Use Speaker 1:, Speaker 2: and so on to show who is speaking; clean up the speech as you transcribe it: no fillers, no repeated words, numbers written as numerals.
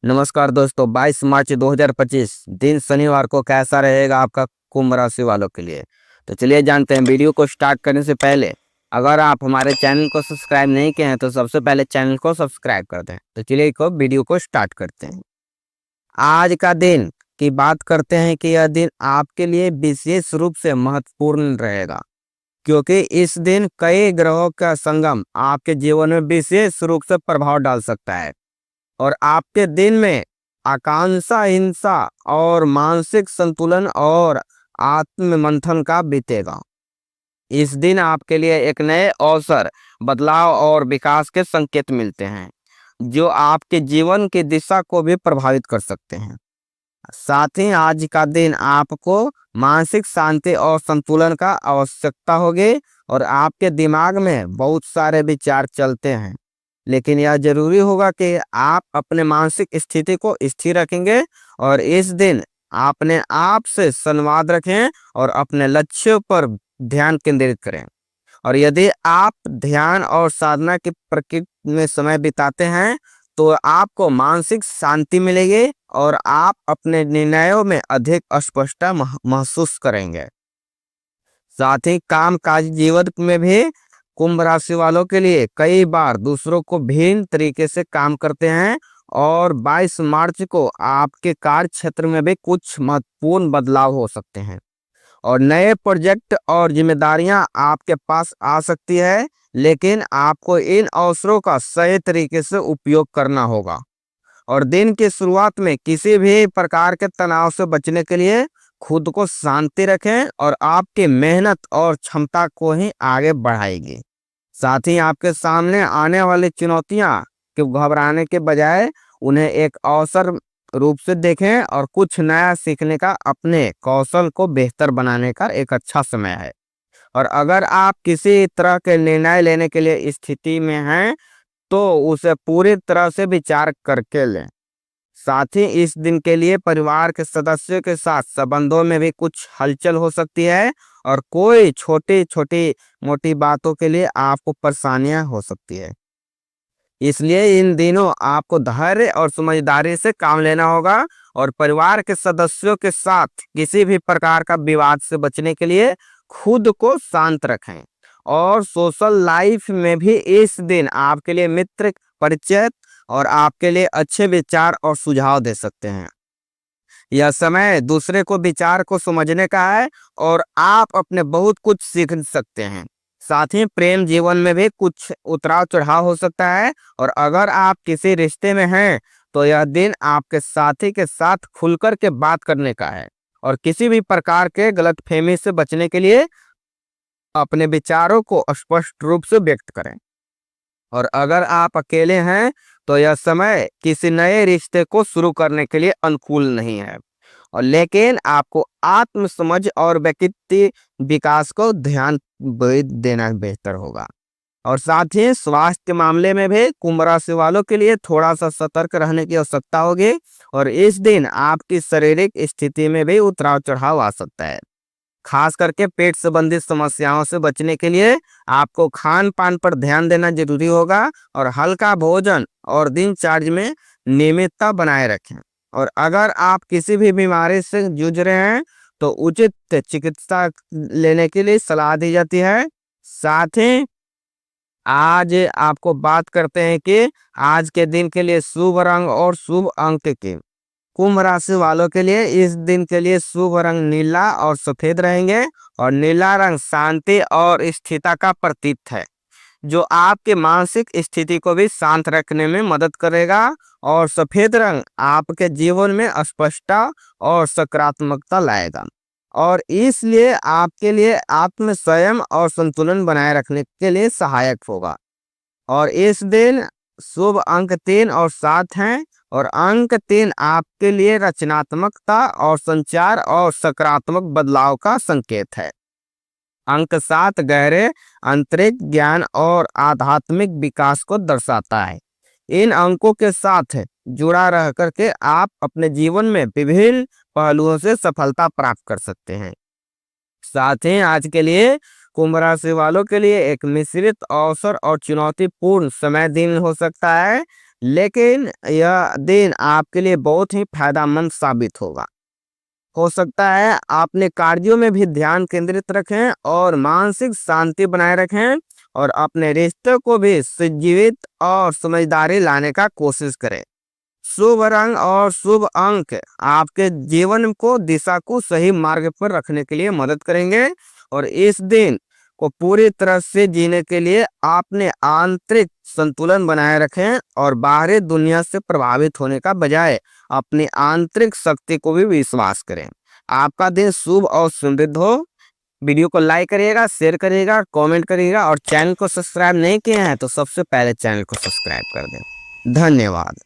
Speaker 1: नमस्कार दोस्तों, 22 मार्च 2025 दिन शनिवार को कैसा रहेगा आपका कुंभ राशि वालों के लिए। तो चलिए जानते हैं। वीडियो को स्टार्ट करने से पहले अगर आप हमारे चैनल को सब्सक्राइब नहीं किए हैं तो सबसे पहले चैनल को सब्सक्राइब कर दें। तो चलिए वीडियो को स्टार्ट करते हैं। आज का दिन की बात करते हैं कि यह दिन आपके लिए विशेष रूप से महत्वपूर्ण रहेगा, क्योंकि इस दिन कई ग्रहों का संगम आपके जीवन में विशेष रूप से प्रभाव डाल सकता है और आपके दिन में आकांक्षा, हिंसा और मानसिक संतुलन और आत्म मंथन का बीतेगा। इस दिन आपके लिए एक नए अवसर, बदलाव और विकास के संकेत मिलते हैं, जो आपके जीवन की दिशा को भी प्रभावित कर सकते हैं। साथ ही आज का दिन आपको मानसिक शांति और संतुलन का आवश्यकता होगी और आपके दिमाग में बहुत सारे विचार चलते हैं, लेकिन यह जरूरी होगा कि आप अपने मानसिक स्थिति को स्थिर रखेंगे और इस दिन अपने आप से संवाद रखें और अपने लक्ष्यों पर ध्यान केंद्रित करें। और यदि आप ध्यान और साधना की प्रक्रिया में समय बिताते हैं तो आपको मानसिक शांति मिलेगी और आप अपने निर्णयों में अधिक स्पष्टता महसूस करेंगे। साथ ही कामकाज जीवन में भी कुंभ राशि वालों के लिए कई बार दूसरों को भिन्न तरीके से काम करते हैं और 22 मार्च को आपके कार्य क्षेत्र में भी कुछ महत्वपूर्ण बदलाव हो सकते हैं और नए प्रोजेक्ट और जिम्मेदारियां आपके पास आ सकती है, लेकिन आपको इन अवसरों का सही तरीके से उपयोग करना होगा। और दिन की शुरुआत में किसी भी प्रकार के तनाव से बचने के लिए खुद को शांति रखें और आपकी मेहनत और क्षमता को ही आगे बढ़ाएगी। साथ ही आपके सामने आने वाली चुनौतियां कि घबराने के बजाय उन्हें एक अवसर रूप से देखें और कुछ नया सीखने का, अपने कौशल को बेहतर बनाने का एक अच्छा समय है। और अगर आप किसी तरह के निर्णय लेने के लिए स्थिति में हैं तो उसे पूरी तरह से विचार करके लें। साथ ही इस दिन के लिए परिवार के सदस्यों के साथ संबंधों में भी कुछ हलचल हो सकती है और कोई छोटी छोटी मोटी बातों के लिए आपको परेशानियां हो सकती है। इसलिए इन दिनों आपको धैर्य और समझदारी से काम लेना होगा और परिवार के सदस्यों के साथ किसी भी प्रकार का विवाद से बचने के लिए खुद को शांत रखें। और सोशल लाइफ में भी इस दिन आपके लिए मित्र परिचय और आपके लिए अच्छे विचार और सुझाव दे सकते हैं। यह समय दूसरे को विचार को समझने का है और आप अपने बहुत कुछ सीख सकते हैं। साथ ही प्रेम जीवन में भी कुछ उतार चढ़ाव हो सकता है और अगर आप किसी रिश्ते में हैं तो यह दिन आपके साथी के साथ खुलकर के बात करने का है और किसी भी प्रकार के गलतफहमी से बचने के लिए अपने विचारों को स्पष्ट रूप से व्यक्त करें। और अगर आप अकेले हैं तो यह समय किसी नए रिश्ते को शुरू करने के लिए अनुकूल नहीं है, और लेकिन आपको आत्म समझ और व्यक्तित्व विकास को ध्यान देना बेहतर होगा। और साथ ही स्वास्थ्य के मामले में भी कुंभ राशि वालों के लिए थोड़ा सा सतर्क रहने की आवश्यकता होगी और इस दिन आपकी शारीरिक स्थिति में भी उतार चढ़ाव आ सकता है। खास करके पेट संबंधित समस्याओं से बचने के लिए आपको खान पान पर ध्यान देना जरूरी होगा और हल्का भोजन और दिनचर्या में नियमितता बनाए रखें। और अगर आप किसी भी बीमारी से जूझ रहे हैं तो उचित चिकित्सा लेने के लिए सलाह दी जाती है। साथ ही आज आपको बात करते हैं कि आज के दिन के लिए शुभ रंग और शुभ अंक के कुंभ राशि वालों के लिए इस दिन के लिए शुभ रंग नीला और सफेद रहेंगे और नीला रंग शांति और स्थिरता का प्रतीक है, जो आपके मानसिक स्थिति को भी शांत रखने में मदद करेगा। और सफेद रंग आपके जीवन में स्पष्टता और सकारात्मकता लाएगा और इसलिए आपके लिए आत्म संयम और संतुलन बनाए रखने के लिए सहायक होगा। और इस दिन शुभ अंक 3 और 7 हैं और अंक 3 आपके लिए रचनात्मकता और संचार और सकारात्मक बदलाव का संकेत है। अंक 7 गहरे आंतरिक ज्ञान और आध्यात्मिक विकास को दर्शाता है। इन अंकों के साथ जुड़ा रह करके आप अपने जीवन में विभिन्न पहलुओं से सफलता प्राप्त कर सकते हैं। साथ ही आज के लिए कुंभ राशि वालों के लिए एक मिश्रित अवसर और चुनौतीपूर्ण समय दिन हो सकता है, लेकिन यह दिन आपके लिए बहुत ही फायदेमंद साबित होगा। हो सकता है अपने कार्यों में भी ध्यान केंद्रित रखें और मानसिक शांति बनाए रखें और अपने रिश्ते को भी संजीवित और समझदारी लाने का कोशिश करें। शुभ रंग और शुभ अंक आपके जीवन को दिशा को सही मार्ग पर रखने के लिए मदद करेंगे और इस दिन को पूरी तरह से जीने के लिए अपने आंतरिक संतुलन बनाए रखें और बाहरी दुनिया से प्रभावित होने का बजाय अपनी आंतरिक शक्ति को भी विश्वास करें। आपका दिन शुभ और समृद्ध हो। वीडियो को लाइक करिएगा, शेयर करिएगा, कमेंट करिएगा और चैनल को सब्सक्राइब नहीं किए हैं तो सबसे पहले चैनल को सब्सक्राइब कर दें। धन्यवाद।